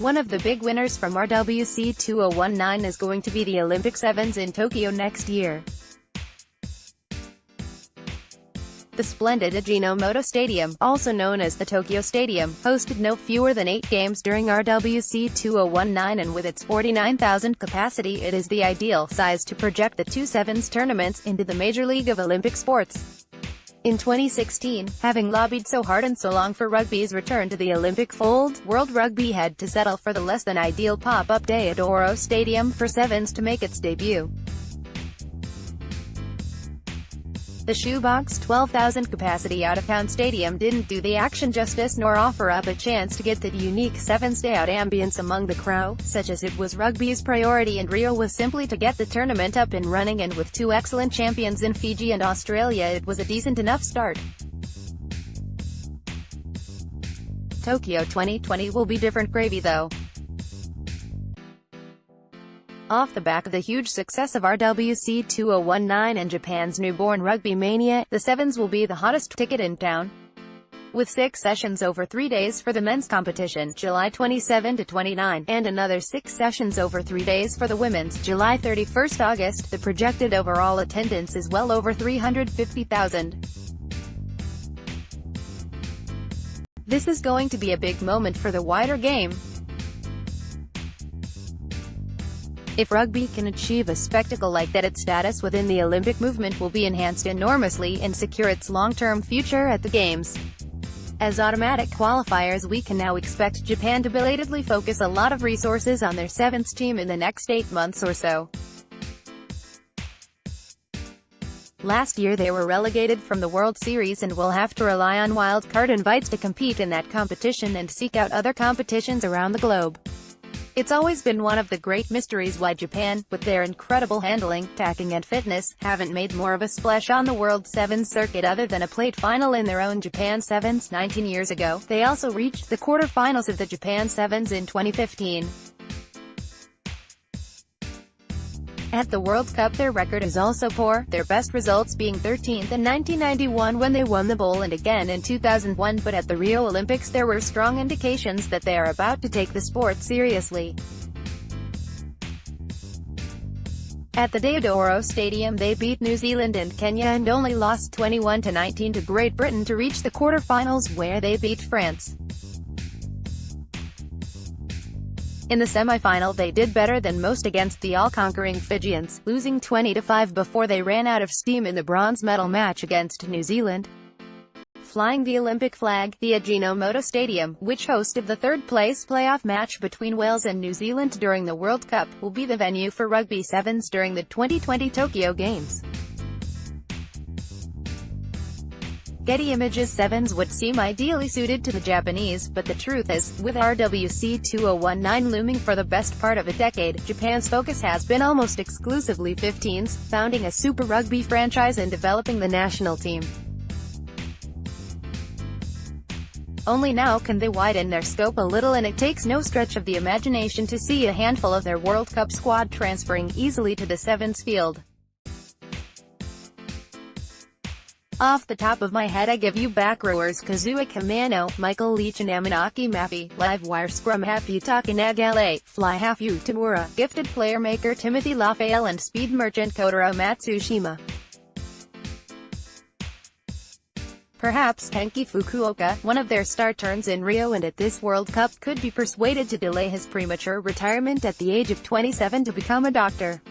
One of the big winners from RWC 2019 is going to be the Olympic Sevens in Tokyo next year. The splendid Ajinomoto Stadium, also known as the Tokyo Stadium, hosted no fewer than 8 games during RWC 2019, and with its 49,000 capacity it is the ideal size to project the two sevens tournaments into the Major League of Olympic Sports. In 2016, having lobbied so hard and so long for rugby's return to the Olympic fold, World Rugby had to settle for the less-than-ideal pop-up day at Oro Stadium for sevens to make its debut. The shoebox 12,000 capacity out-of-town stadium didn't do the action justice nor offer up a chance to get the unique sevens day-out ambience among the crowd, such as it was rugby's priority in Rio was simply to get the tournament up and running, and with two excellent champions in Fiji and Australia it was a decent enough start. Tokyo 2020 will be different gravy though. Off the back of the huge success of RWC 2019 and Japan's newborn rugby mania, the sevens will be the hottest ticket in town. With 6 sessions over 3 days for the men's competition, July 27 to 29, and another 6 sessions over 3 days for the women's, July 31st August, the projected overall attendance is well over 350,000. This is going to be a big moment for the wider game. If rugby can achieve a spectacle like that, its status within the Olympic movement will be enhanced enormously and secure its long-term future at the Games. As automatic qualifiers, we can now expect Japan to belatedly focus a lot of resources on their sevens team in the next 8 months or so. Last year they were relegated from the World Series and will have to rely on wildcard invites to compete in that competition and seek out other competitions around the globe. It's always been one of the great mysteries why Japan, with their incredible handling, tacking and fitness, haven't made more of a splash on the World Sevens circuit other than a plate final in their own Japan Sevens 19 years ago. They also reached the quarter-finals of the Japan Sevens in 2015. At the World Cup their record is also poor, their best results being 13th in 1991 when they won the bowl and again in 2001, but at the Rio Olympics there were strong indications that they are about to take the sport seriously. At the Deodoro Stadium they beat New Zealand and Kenya and only lost 21-19 to Great Britain to reach the quarter-finals, where they beat France. In the semi-final they did better than most against the all-conquering Fijians, losing 20-5 before they ran out of steam in the bronze medal match against New Zealand. Flying the Olympic flag, the Ajinomoto Stadium, which hosted the third-place playoff match between Wales and New Zealand during the World Cup, will be the venue for Rugby Sevens during the 2020 Tokyo Games. Getty Images Sevens would seem ideally suited to the Japanese, but the truth is, with RWC 2019 looming for the best part of a decade, Japan's focus has been almost exclusively 15s, founding a Super Rugby franchise and developing the national team. Only now can they widen their scope a little, and it takes no stretch of the imagination to see a handful of their World Cup squad transferring easily to the sevens field. Off the top of my head I give you back rowers Kazuo Kamano, Michael Leach and Amanaki Mafi, live wire scrum half Yutaka Nagale, fly half Yu Tamura, gifted player maker Timothy Lafayette and speed merchant Kotaro Matsushima. Perhaps Kenki Fukuoka, one of their star turns in Rio and at this World Cup, could be persuaded to delay his premature retirement at the age of 27 to become a doctor.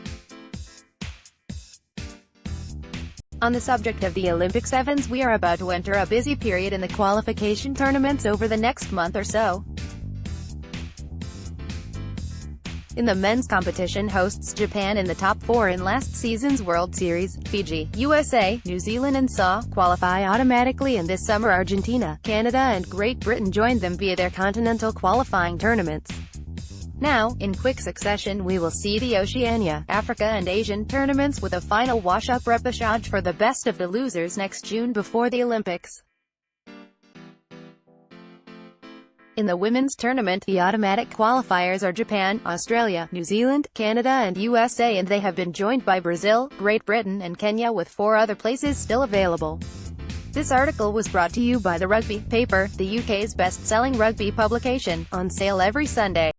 On the subject of the Olympic Sevens, we are about to enter a busy period in the qualification tournaments over the next month or so. In the men's competition, hosts Japan in the top 4 in last season's World Series, Fiji, USA, New Zealand and SAW qualify automatically, and this summer Argentina, Canada and Great Britain joined them via their continental qualifying tournaments. Now, in quick succession we will see the Oceania, Africa and Asian tournaments with a final wash-up repechage for the best of the losers next June before the Olympics. In the women's tournament, the automatic qualifiers are Japan, Australia, New Zealand, Canada and USA, and they have been joined by Brazil, Great Britain and Kenya, with 4 other places still available. This article was brought to you by The Rugby Paper, the UK's best-selling rugby publication, on sale every Sunday.